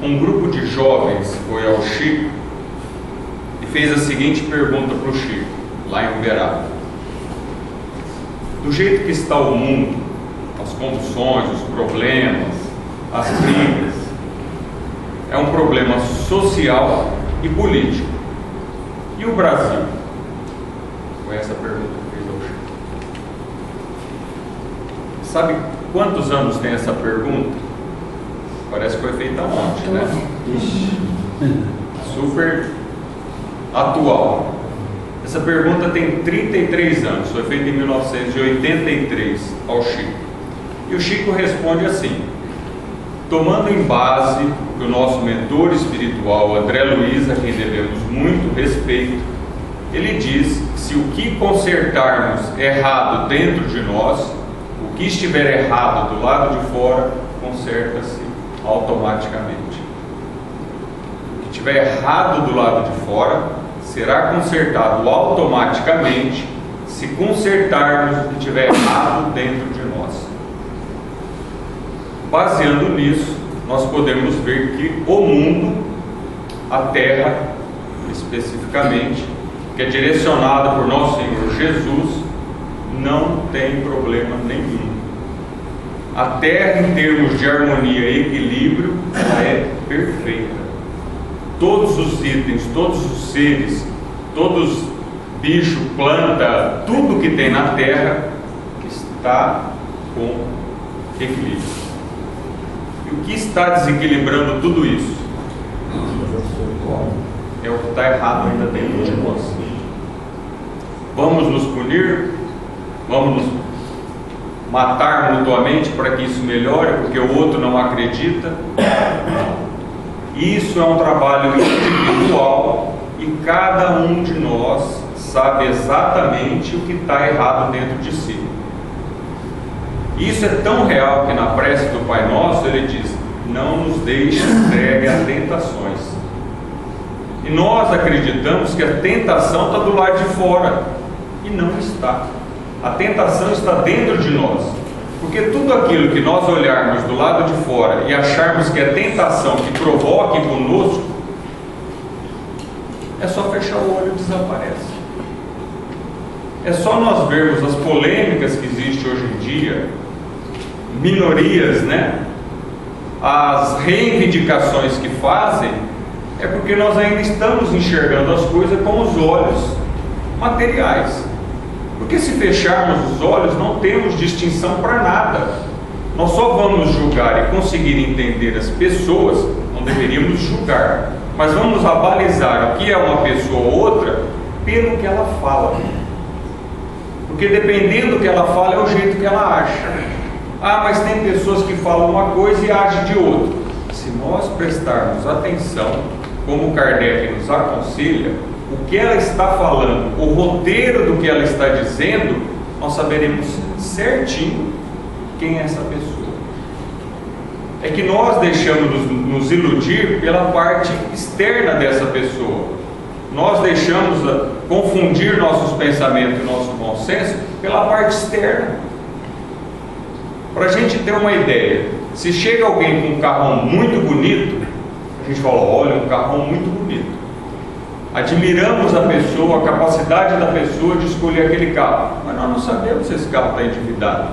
um grupo de jovens foi ao Chico e fez a seguinte pergunta para o Chico, lá em Uberaba: do jeito que está o mundo, as condições, os problemas, as brigas, é um problema social e político. E o Brasil? Foi essa pergunta que fez ao Chico. Sabe quantos anos tem essa pergunta? Parece que foi feita ontem, né? Super atual. Essa pergunta tem 33 anos, foi feita em 1983 ao Chico. E o Chico responde assim: tomando em base o que o nosso mentor espiritual, André Luiz, a quem devemos muito respeito, ele diz que se o que consertarmos errado dentro de nós, o que estiver errado do lado de fora, conserta-se automaticamente. O que estiver errado do lado de fora será consertado automaticamente se consertarmos o que estiver errado dentro de nós. Baseando nisso, nós podemos ver que o mundo, a Terra especificamente, que é direcionada por nosso Senhor Jesus, não tem problema nenhum. A Terra, em termos de harmonia e equilíbrio, ela é perfeita. Todos os itens, todos os seres, todos bicho, planta, tudo que tem na Terra está com equilíbrio. E o que está desequilibrando tudo isso? É o que está errado ainda dentro de nós. Vamos nos punir? Vamos nos matar mutuamente para que isso melhore, porque o outro não acredita? Isso é um trabalho individual e cada um de nós sabe exatamente o que está errado dentro de si. Isso é tão real que na prece do Pai Nosso ele diz: não nos deixe entregue a tentações. E nós acreditamos que a tentação está do lado de fora, e não está. A tentação está dentro de nós, porque tudo aquilo que nós olharmos do lado de fora e acharmos que é tentação que provoque conosco, é só fechar o olho e desaparece. É só nós vermos as polêmicas que existem hoje em dia, minorias, né? As reivindicações que fazem, é porque nós ainda estamos enxergando as coisas com os olhos materiais. Porque se fecharmos os olhos, não temos distinção para nada. Nós só vamos julgar e conseguir entender as pessoas, não deveríamos julgar, mas vamos abalizar o que é uma pessoa ou outra pelo que ela fala. Porque dependendo do que ela fala, é o jeito que ela acha. Ah, mas tem pessoas que falam uma coisa e agem de outra. Se nós prestarmos atenção, como Kardec nos aconselha, o que ela está falando, o roteiro do que ela está dizendo, nós saberemos certinho quem é essa pessoa. É que nós deixamos nos iludir pela parte externa dessa pessoa. Nós deixamos confundir nossos pensamentos e nosso bom senso pela parte externa. Para a gente ter uma ideia, se chega alguém com um carrão muito bonito, a gente fala: olha, um carrão muito bonito. Admiramos a pessoa, a capacidade da pessoa de escolher aquele carro, mas nós não sabemos se esse carro está endividado.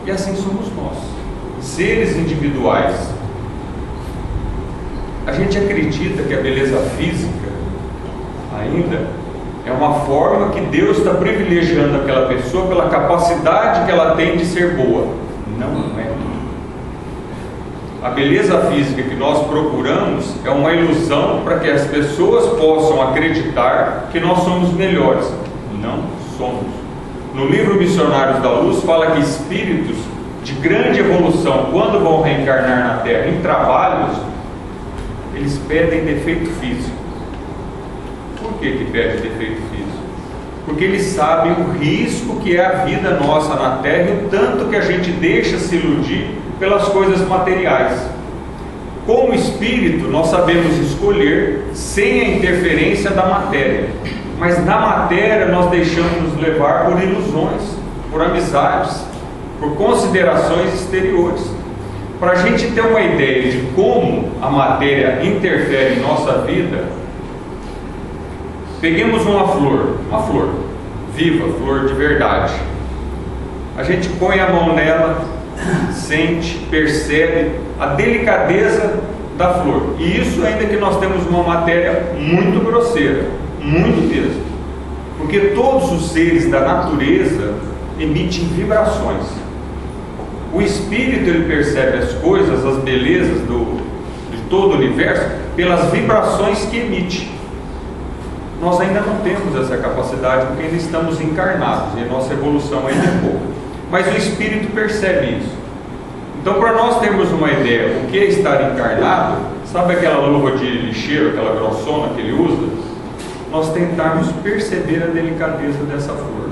E assim somos nós, seres individuais. A gente acredita que a beleza física ainda é uma forma que Deus está privilegiando aquela pessoa pela capacidade que ela tem de ser boa. Não é. A beleza física que nós procuramos é uma ilusão para que as pessoas possam acreditar que nós somos melhores. Não somos. No livro Missionários da Luz fala que espíritos de grande evolução, quando vão reencarnar na Terra em trabalhos, eles pedem defeito físico. Por que pedem defeito físico? Porque eles sabem o risco que é a vida nossa na Terra e o tanto que a gente deixa se iludir pelas coisas materiais. Como espírito, nós sabemos escolher sem a interferência da matéria, mas na matéria nós deixamos nos levar por ilusões, por amizades, por considerações exteriores. para a gente ter uma ideia de como a matéria interfere em nossa vida, peguemos uma flor viva, flor de verdade. A gente põe a mão nela, sente, percebe a delicadeza da flor. E isso ainda que nós temos uma matéria muito grosseira, muito peso. Porque todos os seres da natureza emitem vibrações. O espírito, ele percebe as coisas, as belezas de todo o universo pelas vibrações que emite. Nós ainda não temos essa capacidade porque ainda estamos encarnados e a nossa evolução ainda é pouca. Mas o espírito percebe isso. Então, para nós termos uma ideia o que é estar encarnado, sabe aquela luva de lixeiro, aquela grossona que ele usa? Nós tentarmos perceber a delicadeza dessa flor.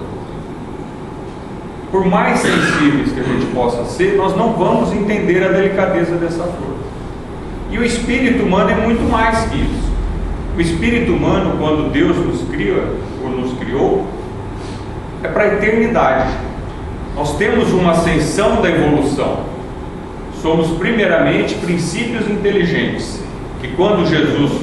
Por mais sensíveis que a gente possa ser, nós não vamos entender a delicadeza dessa flor. E o espírito humano é muito mais que isso. O espírito humano, quando Deus nos criou, é para a eternidade. Nós temos uma ascensão da evolução. Somos primeiramente princípios inteligentes, que quando Jesus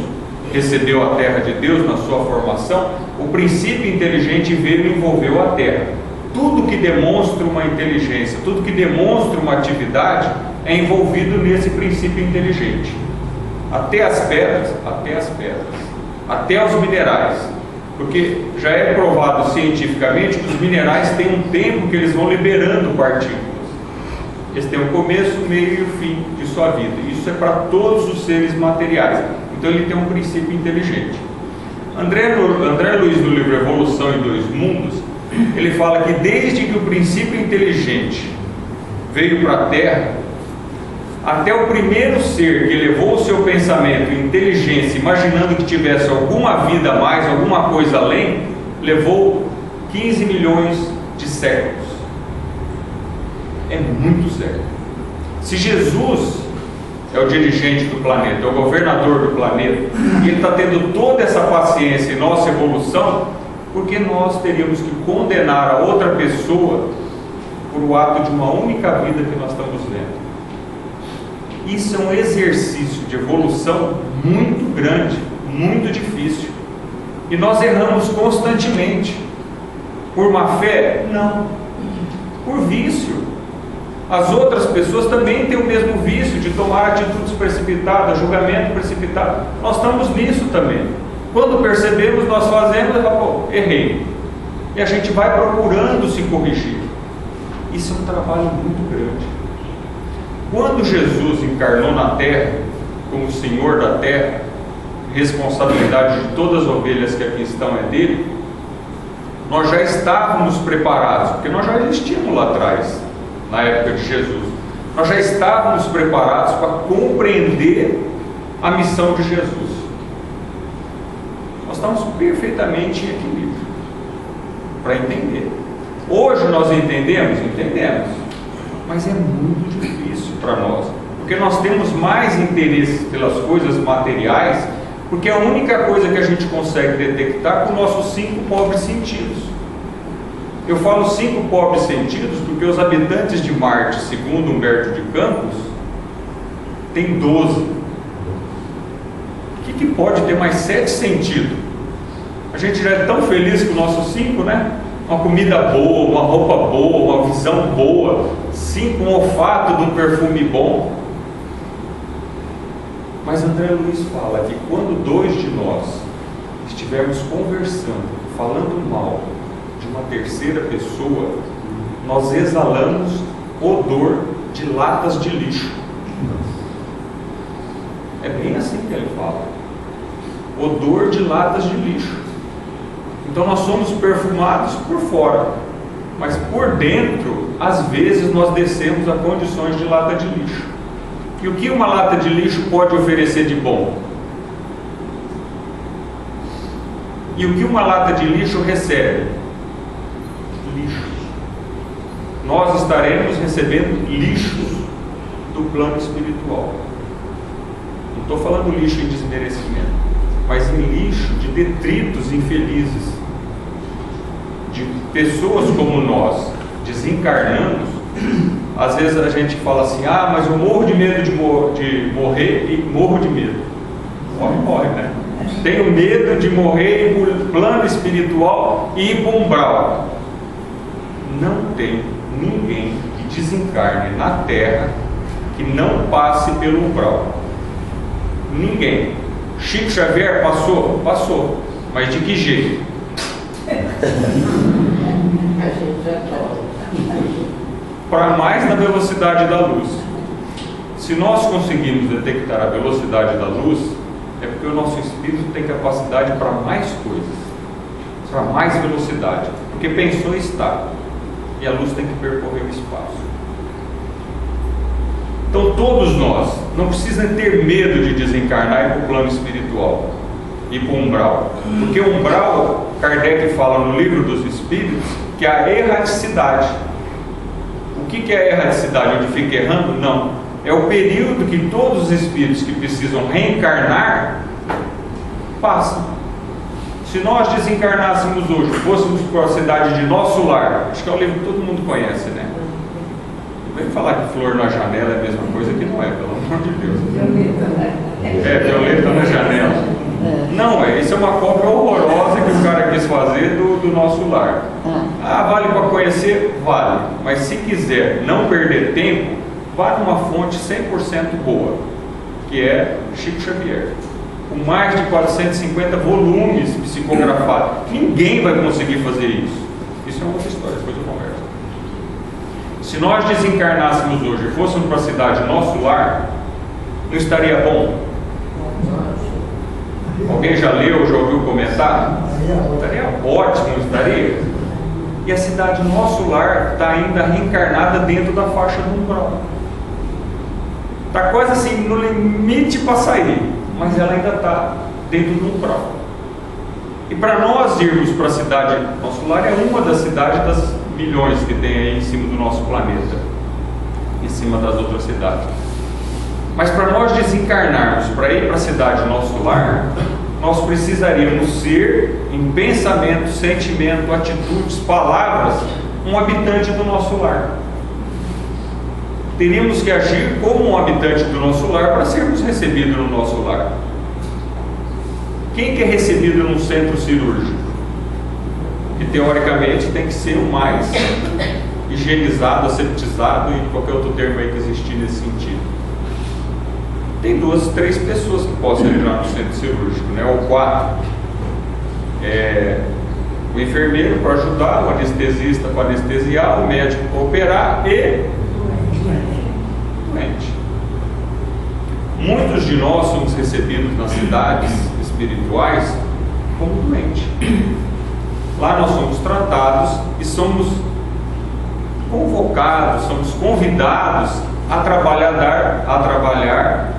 recebeu a terra de Deus na sua formação, o princípio inteligente veio e envolveu a terra. Tudo que demonstra uma inteligência, tudo que demonstra uma atividade é envolvido nesse princípio inteligente. Até as pedras, até os minerais, porque já é provado cientificamente que os minerais têm um tempo que eles vão liberando partículas. Eles têm um começo, meio e o fim de sua vida. Isso é para todos os seres materiais. Então ele tem um princípio inteligente. André Luiz, no livro Evolução em Dois Mundos, ele fala que desde que o princípio inteligente veio para a Terra, até o primeiro ser que elevou o seu pensamento e inteligência, imaginando que tivesse alguma vida a mais, alguma coisa além, levou 15 milhões de séculos. É muito século. Se Jesus é o dirigente do planeta, é o governador do planeta, e ele está tendo toda essa paciência em nossa evolução, porque nós teríamos que condenar a outra pessoa por o ato de uma única vida que nós estamos vendo? Isso é um exercício de evolução muito grande, muito difícil. E nós erramos constantemente. Por má fé? Não. Por vício. As outras pessoas também têm o mesmo vício de tomar atitudes precipitadas, julgamento precipitado. Nós estamos nisso também. Quando percebemos, nós fazemos, errei. E a gente vai procurando se corrigir. Isso é um trabalho muito grande. Quando Jesus encarnou na terra, como Senhor da terra, responsabilidade de todas as ovelhas que aqui estão é dele, nós já estávamos preparados, porque nós já existíamos lá atrás, na época de Jesus. Nós já estávamos preparados para compreender a missão de Jesus. Nós estamos perfeitamente em equilíbrio para entender. Hoje nós entendemos, mas é muito difícil para nós, porque nós temos mais interesse pelas coisas materiais, porque é a única coisa que a gente consegue detectar com nossos 5 pobres sentidos. Eu falo 5 pobres sentidos porque os habitantes de Marte, segundo Humberto de Campos, têm 12. O que pode ter mais 7 sentidos? A gente já é tão feliz com nossos 5, né? Uma comida boa, uma roupa boa, uma visão boa, 5, um olfato de um perfume bom. Mas André Luiz fala que quando 2 de nós estivermos conversando, falando mal de uma terceira pessoa, nós exalamos odor de latas de lixo. É bem assim que ele fala. Odor de latas de lixo. Então nós somos perfumados por fora, mas por dentro, às vezes nós descemos a condições de lata de lixo. E o que uma lata de lixo pode oferecer de bom? E o que uma lata de lixo recebe? Lixo. Nós estaremos recebendo lixos do plano espiritual. Não estou falando lixo em desmerecimento, mas em lixo de detritos infelizes, de pessoas como nós, desencarnando, Às vezes a gente fala assim, mas eu morro de medo de morrer e morro de medo. Morre, né? Tenho medo de morrer em plano espiritual e ir para o umbral. Não tem ninguém que desencarne na Terra que não passe pelo umbral. Ninguém. Chico Xavier passou? Passou. Mas de que jeito? Para mais na velocidade da luz. Se nós conseguimos detectar a velocidade da luz, é porque o nosso espírito tem capacidade para mais coisas, para mais velocidade, porque pensou e está, e a luz tem que percorrer o espaço. Então todos nós não precisam ter medo de desencarnar e ir para o plano espiritual, ir para o umbral, porque o umbral, Kardec fala no Livro dos Espíritos, que é a erraticidade. O que é a erraticidade? Onde fica errando? Não. É o período que todos os espíritos que precisam reencarnar passam. Se nós desencarnássemos hoje, fôssemos para a cidade de Nosso Lar, acho que é um livro que todo mundo conhece, né? Não vem falar que flor na janela é a mesma coisa, que não é, pelo amor de Deus. Violeta na janela. Não é, isso é uma cópia horrorosa que o cara quis fazer do Nosso Lar. Vale para conhecer? Vale. Mas se quiser não perder tempo, vá numa fonte 100% boa, que é Chico Xavier, com mais de 450 volumes psicografados. Ninguém vai conseguir fazer isso. Isso é outra história, depois eu converso. Se nós desencarnássemos hoje e fôssemos para a cidade Nosso Lar, não estaria bom? Alguém já leu, já ouviu comentar? Estaria ótimo, não estaria? E a cidade Nosso Lar está ainda reencarnada dentro da faixa do umbral. Está quase assim no limite para sair, mas ela ainda está dentro do umbral. E para nós irmos para a cidade Nosso Lar, é uma das cidades das milhões que tem aí em cima do nosso planeta, em cima das outras cidades. Mas para nós desencarnarmos, para ir para a cidade Nosso Lar, nós precisaríamos ser, em pensamento, sentimento, atitudes, palavras, um habitante do nosso lar. Teríamos que agir como um habitante do nosso lar para sermos recebidos no nosso lar. Quem que é recebido num centro cirúrgico? Que teoricamente tem que ser o mais higienizado, aseptizado e qualquer outro termo aí que existir nesse sentido. Tem 2, 3 pessoas que possam entrar no centro cirúrgico, né? Ou 4. O enfermeiro para ajudar, o anestesista para anestesiar, o médico para operar e doente. Muitos de nós somos recebidos nas cidades espirituais como doente. Lá nós somos tratados e somos convocados, somos convidados a trabalhar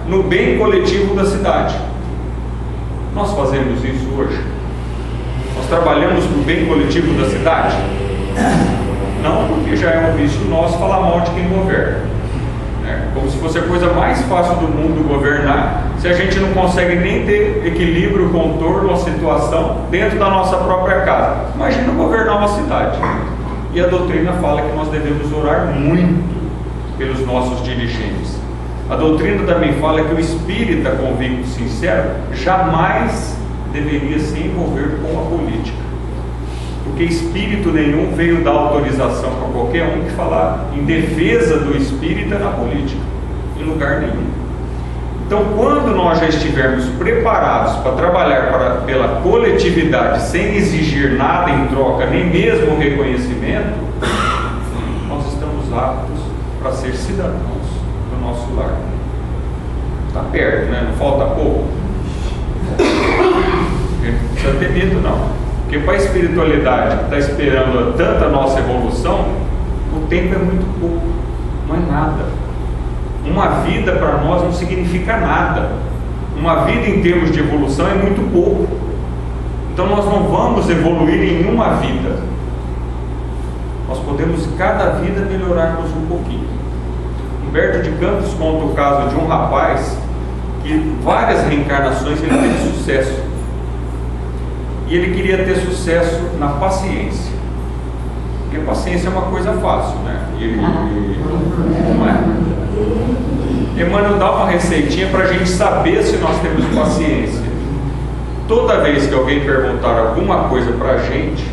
no bem coletivo da cidade. Nós fazemos isso hoje? Nós trabalhamos no bem coletivo da cidade? Não, porque já é um vício nosso falar mal de quem governa. Como se fosse a coisa mais fácil do mundo governar, se a gente não consegue nem ter equilíbrio, contorno, a situação dentro da nossa própria casa. Imagina governar uma cidade. E a doutrina fala que nós devemos orar muito pelos nossos dirigentes. A doutrina também fala que o espírita convicto sincero jamais deveria se envolver com a política, porque espírito nenhum veio dar autorização para qualquer um que falar em defesa do espírita na política, em lugar nenhum. Então, quando nós já estivermos preparados para trabalhar pela coletividade sem exigir nada em troca, nem mesmo reconhecimento, nós estamos aptos para ser cidadãos do nosso lar. Está perto, né? Não falta pouco. Não precisa ter medo, não. Porque para a espiritualidade que está esperando tanta nossa evolução, o tempo é muito pouco, não é nada. Uma vida para nós não significa nada. Uma vida em termos de evolução é muito pouco. Então nós não vamos evoluir em uma vida. Nós podemos cada vida melhorarmos um pouquinho. Humberto de Campos conta o caso de um rapaz que várias reencarnações ele teve sucesso. E ele queria ter sucesso na paciência. Porque paciência é uma coisa fácil, né? Não é. Emmanuel dá uma receitinha para a gente saber se nós temos paciência. Toda vez que alguém perguntar alguma coisa para a gente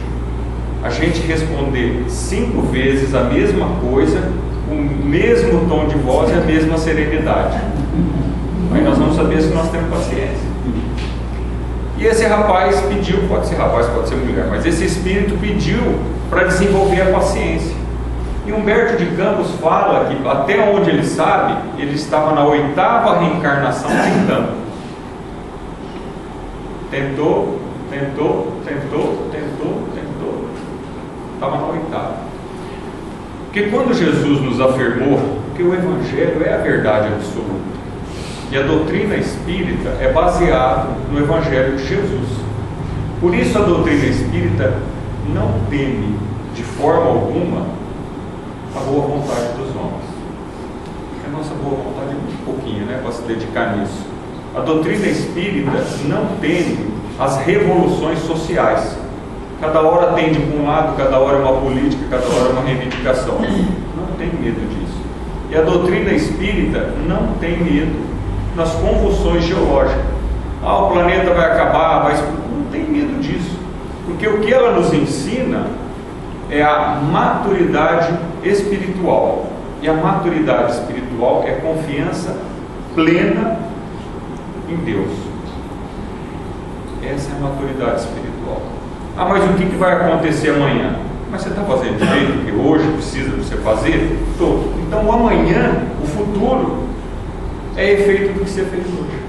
responder 5 vezes a mesma coisa, o mesmo tom de voz e a mesma serenidade. Aí nós vamos saber se nós temos paciência. E esse rapaz pediu, pode ser rapaz, pode ser mulher, mas esse espírito pediu para desenvolver a paciência. E Humberto de Campos fala que, até onde ele sabe, ele estava na 8ª reencarnação tentando. Tentou. Estava na 8ª. Porque quando Jesus nos afirmou que o Evangelho é a verdade absoluta, e a doutrina espírita é baseada no Evangelho de Jesus. Por isso a doutrina espírita não teme de forma alguma a boa vontade dos homens. A nossa boa vontade é muito pouquinho, né, para se dedicar nisso. A doutrina espírita não teme as revoluções sociais. Cada hora tende para um lado, cada hora é uma política, cada hora é uma reivindicação. Não tem medo disso. E a doutrina espírita não tem medo nas convulsões geológicas. O planeta vai acabar, não tem medo disso, porque o que ela nos ensina é a maturidade espiritual, e a maturidade espiritual é confiança plena em Deus. Essa é a maturidade espiritual. Mas o que vai acontecer amanhã? Mas você está fazendo direito que hoje precisa você fazer? Estou. Então o amanhã, o futuro, é efeito do que você fez hoje.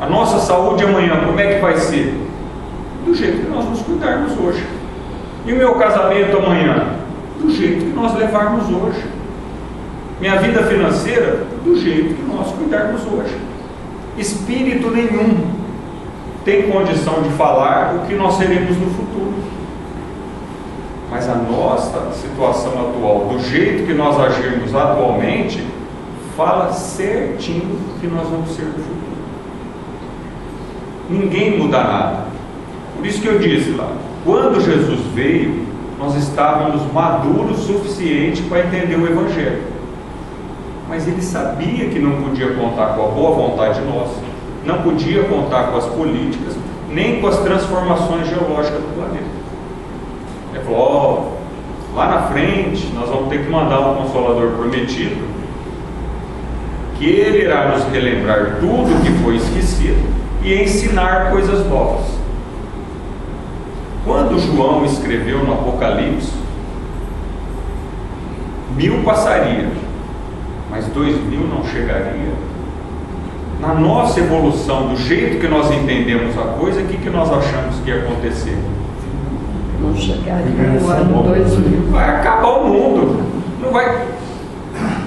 A nossa saúde amanhã, como é que vai ser? Do jeito que nós nos cuidarmos hoje. E o meu casamento amanhã? Do jeito que nós levarmos hoje. Minha vida financeira? Do jeito que nós cuidarmos hoje. Espírito nenhum tem condição de falar o que nós seremos no futuro. Mas a nossa situação atual, do jeito que nós agirmos atualmente, fala certinho que nós vamos ser no futuro. Ninguém muda nada. Por isso que eu disse lá, quando Jesus veio, nós estávamos maduros o suficiente para entender o Evangelho. Mas ele sabia que não podia contar com a boa vontade nossa, não podia contar com as políticas, nem com as transformações geológicas do planeta. Ele falou, lá na frente nós vamos ter que mandar um Consolador prometido, que ele irá nos relembrar tudo o que foi esquecido e ensinar coisas novas. Quando João escreveu no Apocalipse, 1000 passaria, mas 2000 não chegaria. Na nossa evolução, do jeito que nós entendemos a coisa, o que nós achamos que ia acontecer? Não chegaria no ano 2000. Vai acabar o mundo. Não vai.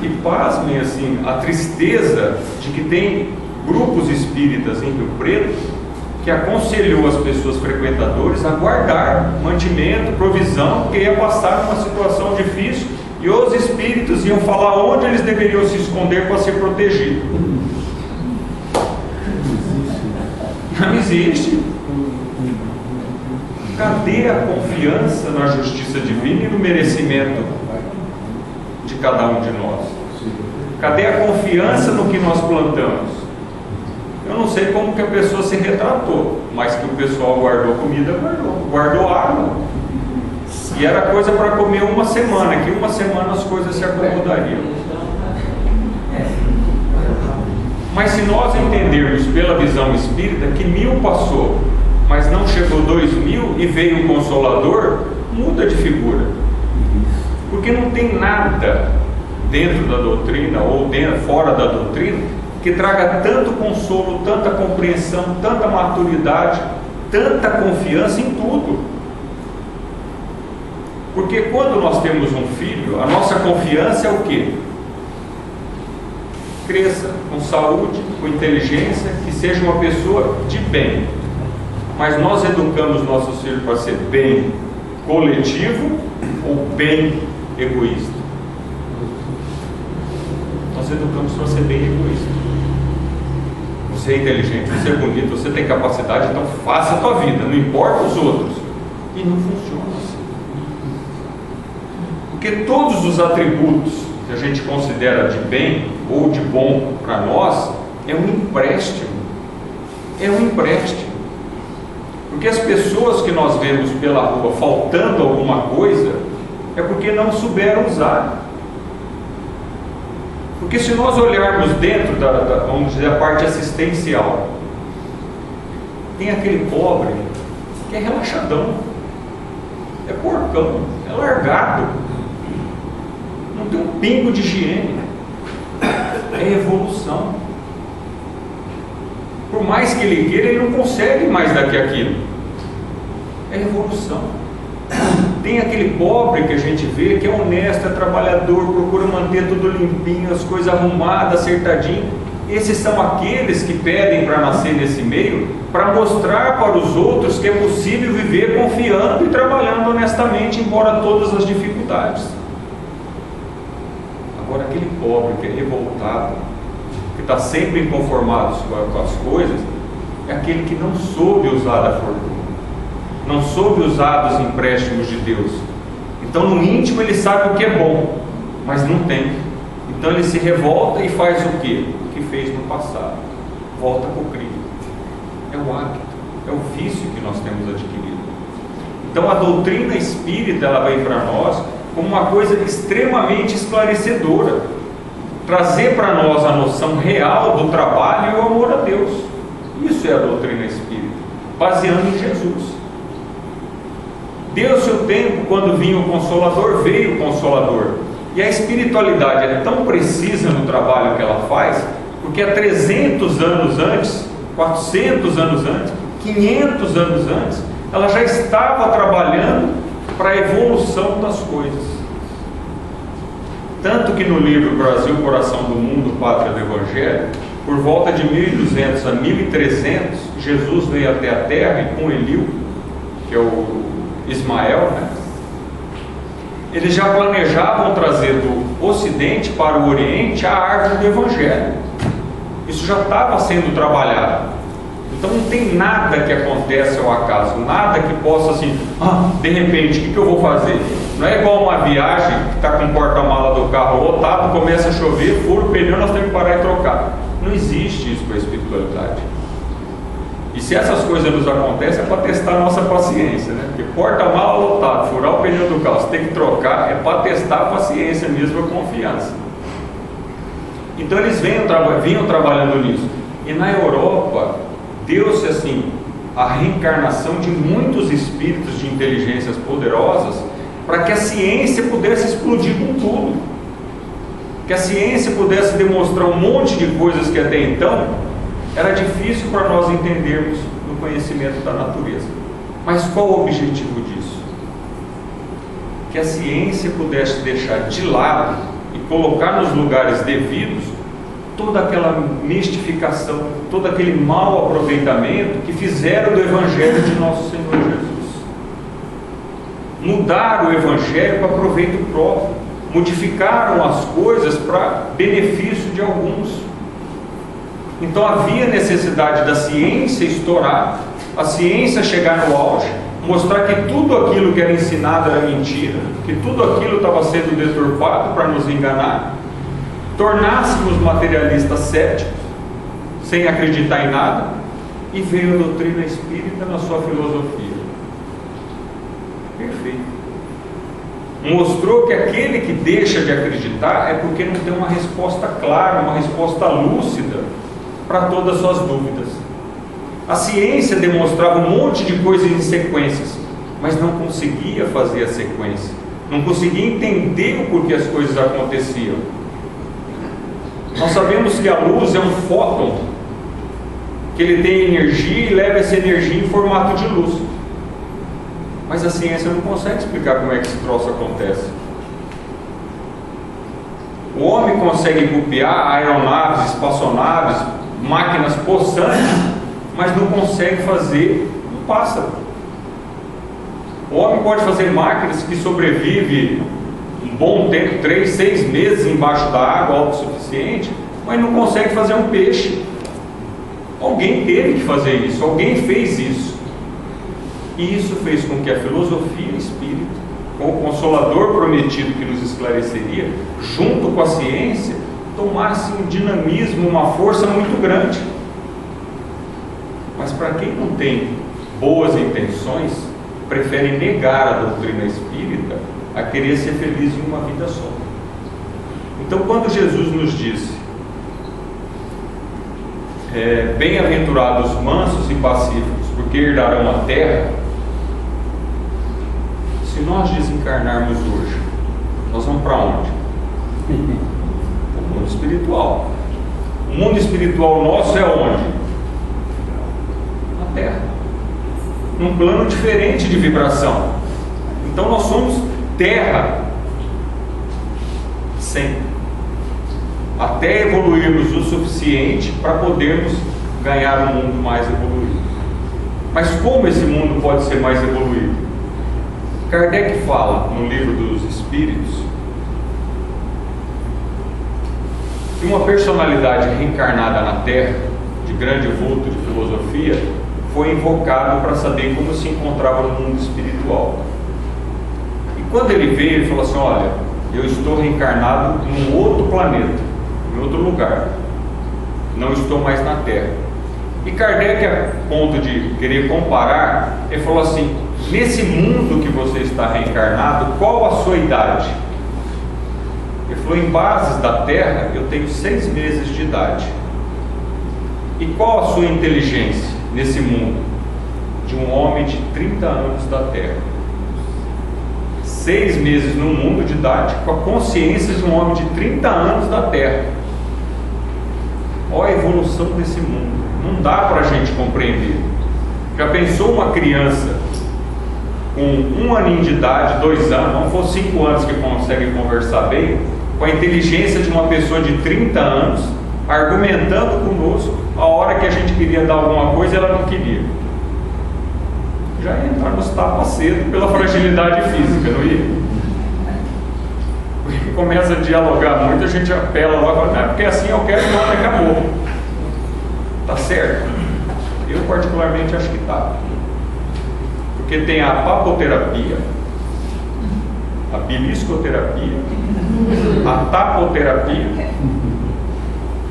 E pasmem assim, a tristeza de que tem grupos espíritas em Rio Preto que aconselhou as pessoas frequentadoras a guardar mantimento, provisão, porque ia passar numa situação difícil e os espíritos iam falar onde eles deveriam se esconder para ser protegidos. Não existe. Cadê a confiança na justiça divina e no merecimento de cada um de nós? Cadê a confiança no que nós plantamos? Eu não sei como que a pessoa se retratou, mas que o pessoal guardou comida, guardou água. E era coisa para comer uma semana, que uma semana as coisas se acomodariam. Mas se nós entendermos pela visão espírita que 1000 passou, mas não chegou 2000 e veio o Consolador, muda de figura. Porque não tem nada dentro da doutrina ou fora da doutrina que traga tanto consolo, tanta compreensão, tanta maturidade, tanta confiança em tudo. Porque quando nós temos um filho, a nossa confiança é o quê? Cresça com saúde, com inteligência, que seja uma pessoa de bem. Mas nós educamos nossos filhos para ser bem coletivo ou bem egoísta? Nós educamos para ser bem egoísta. Você é inteligente, você é bonito, você tem capacidade, então faça a tua vida, não importa os outros. E não funciona assim. Porque todos os atributos que a gente considera de bem ou de bom para nós é um empréstimo. É um empréstimo. Porque as pessoas que nós vemos pela rua faltando alguma coisa é porque não souberam usar. Porque se nós olharmos dentro vamos dizer, a parte assistencial, tem aquele pobre que é relaxadão, é porcão, é largado, não tem um pingo de higiene, é evolução. Por mais que ele queira, ele não consegue mais daqui aquilo. É evolução. Tem aquele pobre que a gente vê que é honesto, é trabalhador, procura manter tudo limpinho, as coisas arrumadas, acertadinho. Esses são aqueles que pedem para nascer nesse meio, para mostrar para os outros que é possível viver confiando e trabalhando honestamente, embora todas as dificuldades. Agora, aquele pobre que é revoltado, que está sempre inconformado com as coisas, é aquele que não soube usar da fortuna, não soube usar dos empréstimos de Deus. Então no íntimo ele sabe o que é bom, mas não tem. Então ele se revolta e faz o quê? O que fez no passado, volta para o crime. É o hábito, é o vício que nós temos adquirido. Então a doutrina espírita, ela vem para nós como uma coisa extremamente esclarecedora, trazer para nós a noção real do trabalho e o amor a Deus. Isso é a doutrina espírita, baseando em Jesus. Deu-se o tempo, quando vinha o Consolador, veio o Consolador. E a espiritualidade é tão precisa no trabalho que ela faz, porque há 300 anos antes, 400 anos antes, 500 anos antes, ela já estava trabalhando para a evolução das coisas. Tanto que no livro Brasil, Coração do Mundo, Pátria do Evangelho, por volta de 1200 a 1300, Jesus veio até a Terra e com Eliu, que é o Ismael, né? Eles já planejavam trazer do Ocidente para o Oriente a árvore do Evangelho. Isso já estava sendo trabalhado. Então não tem nada que acontece ao acaso, nada que possa assim, de repente, o que eu vou fazer? Não é igual uma viagem que está com o porta-mala do carro lotado, começa a chover, fura o pneu, nós temos que parar e trocar. Não existe isso com a espiritualidade. E se essas coisas nos acontecem, é para testar a nossa paciência, né? Porque porta-mala lotado, furar o pneu do carro, você tem que trocar, é para testar a paciência mesmo, a confiança. Então eles vinham trabalhando nisso. E na Europa, deu-se assim, a reencarnação de muitos espíritos de inteligências poderosas, para que a ciência pudesse explodir com tudo. Que a ciência pudesse demonstrar um monte de coisas que até então era difícil para nós entendermos no conhecimento da natureza. Mas qual o objetivo disso? Que a ciência pudesse deixar de lado e colocar nos lugares devidos toda aquela mistificação, todo aquele mau aproveitamento que fizeram do Evangelho de nosso Senhor Jesus. Mudaram o Evangelho para proveito próprio, modificaram as coisas para benefício de alguns. Então havia necessidade da ciência estourar, a ciência chegar no auge, mostrar que tudo aquilo que era ensinado era mentira, que tudo aquilo estava sendo deturpado para nos enganar, tornássemos materialistas céticos, sem acreditar em nada, e veio a doutrina espírita na sua filosofia. Perfeito. Mostrou que aquele que deixa de acreditar é porque não tem uma resposta clara, uma resposta lúcida para todas as suas dúvidas. A ciência demonstrava um monte de coisas em sequências, mas não conseguia fazer a sequência, não conseguia entender o porquê as coisas aconteciam. Nós sabemos que a luz é um fóton, que ele tem energia e leva essa energia em formato de luz, mas a ciência não consegue explicar como é que esse troço acontece. O homem consegue copiar aeronaves, espaçonaves, máquinas possantes, mas não consegue fazer um pássaro. O homem pode fazer máquinas que sobrevivem um bom tempo, 3, 6 meses embaixo da água, autossuficiente, mas não consegue fazer um peixe. Alguém teve que fazer isso, alguém fez isso. E isso fez com que a filosofia espírita, com o Consolador prometido que nos esclareceria, junto com a ciência, tomasse um dinamismo, uma força muito grande. Mas para quem não tem boas intenções, prefere negar a doutrina espírita a querer ser feliz em uma vida só. Então, quando Jesus nos disse: bem-aventurados mansos e pacíficos, porque herdarão a terra, se nós desencarnarmos hoje, nós vamos para onde? O mundo espiritual. O mundo espiritual nosso é onde? Na Terra. Num plano diferente de vibração. Então nós somos terra sempre, até evoluirmos o suficiente para podermos ganhar um mundo mais evoluído. Mas como esse mundo pode ser mais evoluído? Kardec fala no Livro dos Espíritos que uma personalidade reencarnada na Terra, de grande vulto de filosofia, foi invocado para saber como se encontrava no mundo espiritual. E quando ele veio, ele falou assim: olha, eu estou reencarnado em um outro planeta, em outro lugar, não estou mais na Terra. E Kardec, a ponto de querer comparar, ele falou assim: nesse mundo que você está reencarnado, qual a sua idade? Ele falou: em bases da Terra eu tenho 6 meses de idade. E qual a sua inteligência nesse mundo? De um homem de 30 anos da Terra. 6 meses no mundo de idade, com a consciência de um homem de 30 anos da Terra. Olha a evolução desse mundo. Não dá para a gente compreender. Já pensou uma criança com 1 aninho de idade, 2 anos, não for 5 anos que consegue conversar bem, com a inteligência de uma pessoa de 30 anos, argumentando conosco, a hora que a gente queria dar alguma coisa, ela não queria. Já ia entrar nos tapas cedo pela fragilidade física, não ia? Porque começa a dialogar muito, a gente apela logo, não, porque assim eu quero, não, acabou. Tá certo? Eu particularmente acho que tá. Porque tem a papoterapia, a biliscoterapia, a tapoterapia,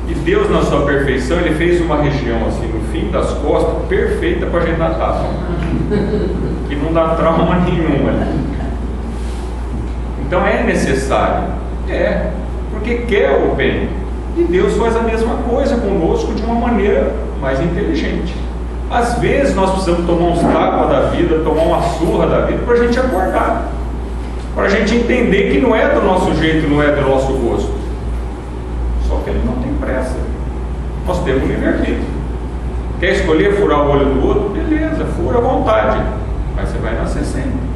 e Deus, na sua perfeição, Ele fez uma região assim no fim das costas perfeita para a gente dar tapa, que não dá trauma nenhum ali. Então é necessário, porque quer o bem, e Deus faz a mesma coisa conosco de uma maneira mais inteligente. Às vezes nós precisamos tomar uns tapas da vida, tomar uma surra da vida para a gente acordar, para a gente entender que não é do nosso jeito, não é do nosso gosto. Só que Ele não tem pressa. Nós temos livre-arbítrio. Quer escolher furar o olho do outro? Beleza, fura à vontade, mas você vai nascer sempre.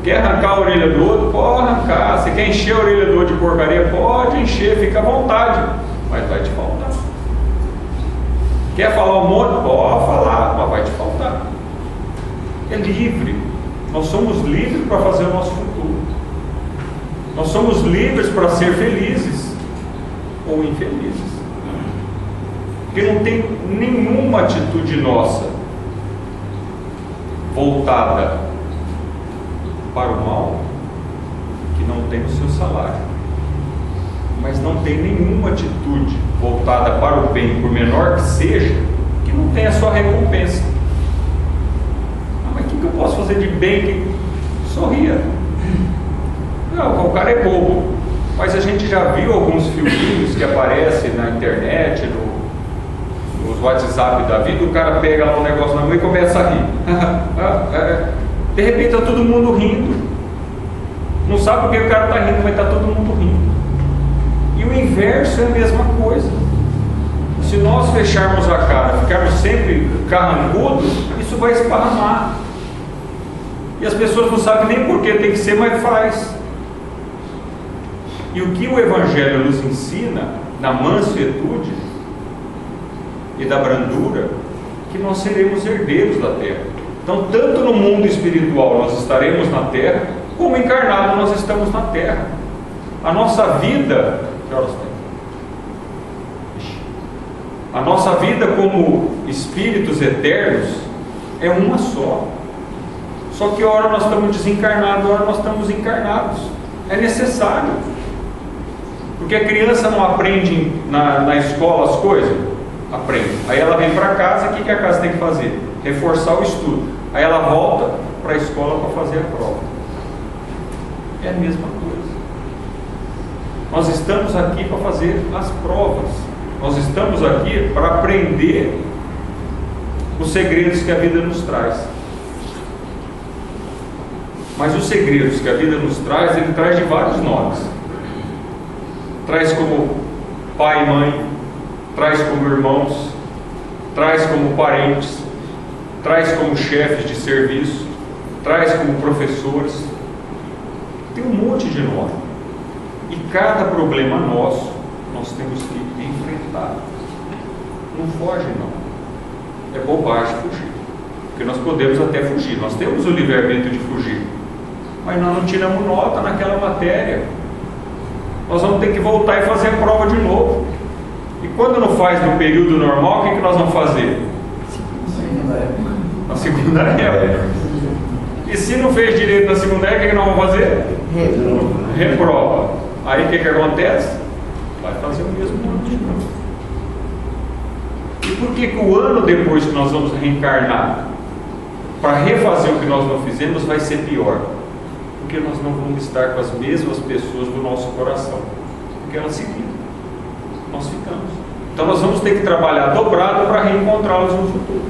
Quer arrancar a orelha do outro? Pode arrancar. Você quer encher a orelha do outro de porcaria? Pode encher, fica à vontade, mas vai te faltar. Quer falar um monte? Pode falar, mas vai te faltar. É livre. Nós somos livres para fazer o nosso futuro. Nós somos livres para ser felizes ou infelizes. Porque não tem nenhuma atitude nossa voltada para o mal que não tem o seu salário. Mas não tem nenhuma atitude voltada para o bem, por menor que seja, que não tem a sua recompensa. Mas o que eu posso fazer de bem? Que sorria. Não, o cara é bobo. Mas a gente já viu alguns filminhos que aparecem na internet, nos WhatsApp da vida, o cara pega lá um negócio na mão e começa a rir. De repente está todo mundo rindo. Não sabe porque o cara está rindo, mas está todo mundo rindo. E o inverso é a mesma coisa. Se nós fecharmos a cara, ficarmos sempre carrancudos, isso vai esparramar. E as pessoas não sabem nem por que tem que ser, mas faz. E o que o Evangelho nos ensina, na mansuetude e da brandura, que nós seremos herdeiros da terra. Então, tanto no mundo espiritual nós estaremos na terra, como encarnado nós estamos na terra. A nossa vida, a nossa vida como espíritos eternos é uma só. Só que ora nós estamos desencarnados, ora nós estamos encarnados. É necessário. Porque a criança não aprende na escola as coisas? Aprende. Aí ela vem para casa, o que a casa tem que fazer? Reforçar o estudo. Aí ela volta para a escola para fazer a prova. É a mesma coisa. Nós estamos aqui para fazer as provas. Nós estamos aqui para aprender os segredos que a vida nos traz. Mas os segredos que a vida nos traz, ele traz de vários nomes. Traz como pai e mãe, traz como irmãos, traz como parentes, traz como chefes de serviço, traz como professores. Tem um monte de nome. E cada problema nosso, nós temos que enfrentar. Não foge, não. É bobagem fugir. Porque nós podemos até fugir. Nós temos o livre-arbítrio de fugir. Mas nós não tiramos nota naquela matéria. Nós vamos ter que voltar e fazer a prova de novo. E quando não faz no período normal, o que nós vamos fazer? Na segunda época. E se não fez direito na segunda época, o que nós vamos fazer? Reprova. Aí o que acontece? Vai fazer o mesmo ano de novo. E por que o ano depois que nós vamos reencarnar, para refazer o que nós não fizemos, vai ser pior? Porque nós não vamos estar com as mesmas pessoas do nosso coração. Porque elas seguiram. Nós ficamos. Então nós vamos ter que trabalhar dobrado para reencontrá-los no futuro.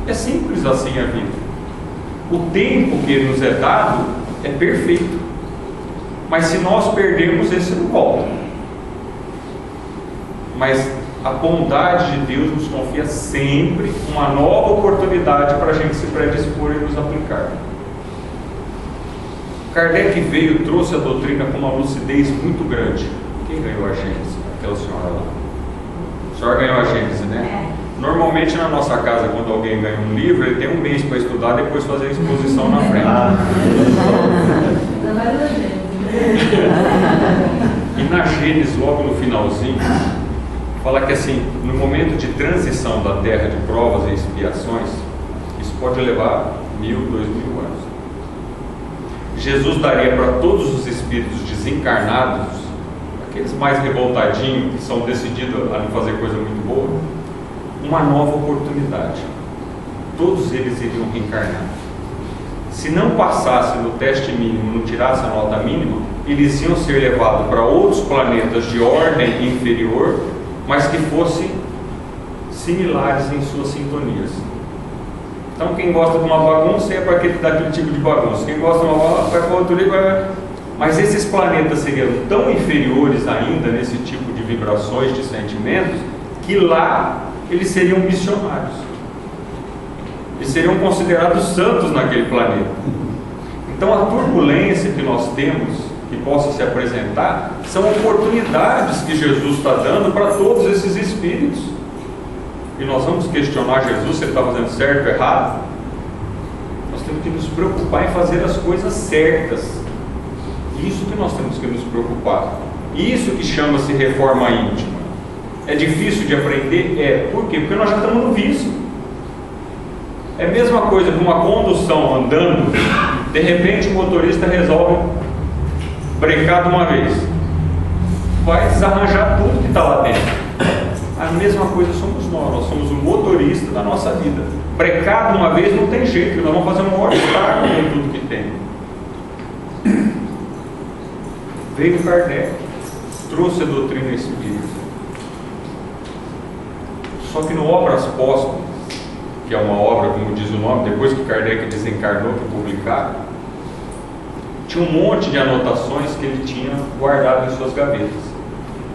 É simples assim a vida. O tempo que nos é dado é perfeito. Mas se nós perdermos, esse não volta. Mas a bondade de Deus nos confia sempre uma nova oportunidade para a gente se predispor e nos aplicar. Kardec veio e trouxe a doutrina com uma lucidez muito grande. Quem ganhou a Gênese? Aquela senhora lá. A senhora ganhou a Gênese, né? Normalmente na nossa casa, quando alguém ganha um livro, ele tem um mês para estudar, depois fazer a exposição na frente. E na Gênesis, logo no finalzinho, fala que assim, no momento de transição da terra de provas e expiações, isso pode levar 1000, 2000 anos. Jesus daria para todos os espíritos desencarnados, aqueles mais revoltadinhos, que são decididos a não fazer coisa muito boa, uma nova oportunidade. Todos eles iriam reencarnar. Se não passasse no teste mínimo, não tirasse a nota mínima, eles iam ser levados para outros planetas de ordem inferior, mas que fossem similares em suas sintonias. Então quem gosta de uma bagunça é para daquele tipo de bagunça, quem gosta de uma bagunça vai para outro livro. Mas esses planetas seriam tão inferiores ainda nesse tipo de vibrações, de sentimentos, que lá eles seriam missionários. Eles seriam considerados santos naquele planeta. Então a turbulência que nós temos, que possa se apresentar, são oportunidades que Jesus está dando para todos esses espíritos. E nós vamos questionar Jesus se ele está fazendo certo ou errado. Nós temos que nos preocupar em fazer as coisas certas. Isso que nós temos que nos preocupar. Isso que chama-se reforma íntima. É difícil de aprender? É. Por quê? Porque nós já estamos no vício. É a mesma coisa que uma condução andando, de repente o motorista resolve brecar de uma vez. Vai desarranjar tudo que está lá dentro. A mesma coisa somos nós somos o motorista da nossa vida. Brecar de uma vez não tem jeito, nós vamos fazer um maior estrago com tudo que tem. Veio Kardec, trouxe a doutrina espírita. Só que no Obras Póstumas, que é uma obra, como diz o nome, depois que Kardec desencarnou para publicar, tinha um monte de anotações que ele tinha guardado em suas gavetas.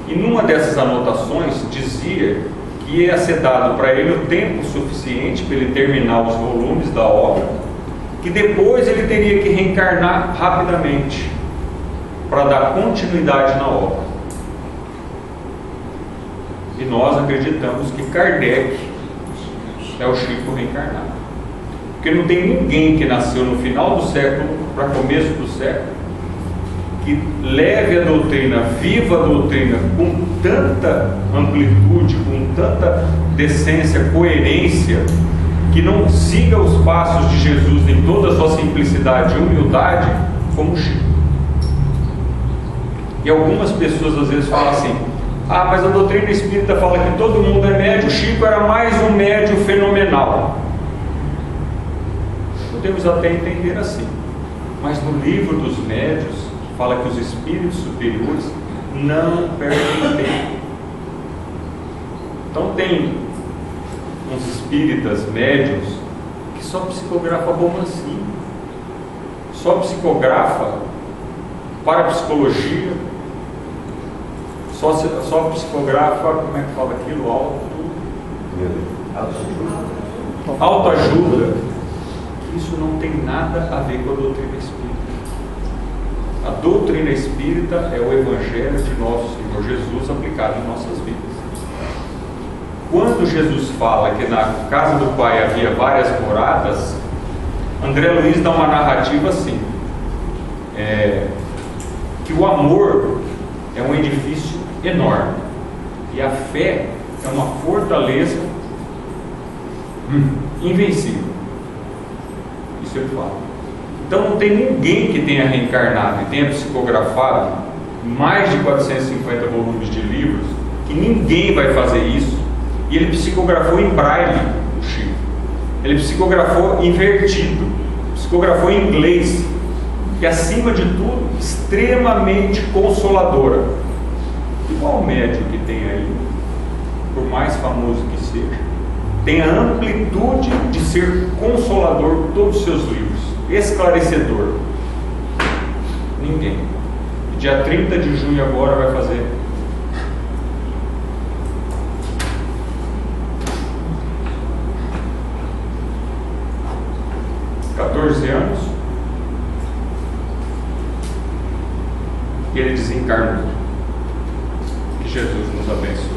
E numa dessas anotações dizia que ia ser dado para ele o tempo suficiente para ele terminar os volumes da obra, que depois ele teria que reencarnar rapidamente para dar continuidade na obra. E nós acreditamos que Kardec é o Chico reencarnado. Porque não tem ninguém que nasceu no final do século para começo do século que leve a doutrina, viva a doutrina com tanta amplitude, com tanta decência, coerência, que não siga os passos de Jesus em toda a sua simplicidade e humildade, como Chico. E algumas pessoas às vezes falam assim: ah, mas a doutrina espírita fala que todo mundo é médio, Chico era mais um médio fenomenal. Podemos até entender assim, mas no livro dos médios fala que os espíritos superiores não perdem tempo. Então tem uns espíritas médios que só psicografa romancinho, só psicografa para psicologia, só psicografa, como é que fala aquilo? Autoajuda. Isso não tem nada a ver com a doutrina espírita. A doutrina espírita é o Evangelho de nosso Senhor Jesus aplicado em nossas vidas. Quando Jesus fala que na casa do Pai havia várias moradas, André Luiz dá uma narrativa assim, que o amor é um edifício enorme e a fé é uma fortaleza invencível. Isso ele fala. Então não tem ninguém que tenha reencarnado e tenha psicografado mais de 450 volumes de livros, que ninguém vai fazer isso. E ele psicografou em braille, o Chico. Ele psicografou invertido, psicografou em inglês, que acima de tudo, extremamente consoladora. Igual o médium que tem aí, por mais famoso que seja, tem a amplitude de ser consolador por todos os seus livros, esclarecedor. Ninguém. Dia 30 de junho agora vai fazer 14 anos e ele desencarnou. Que Jesus nos abençoe.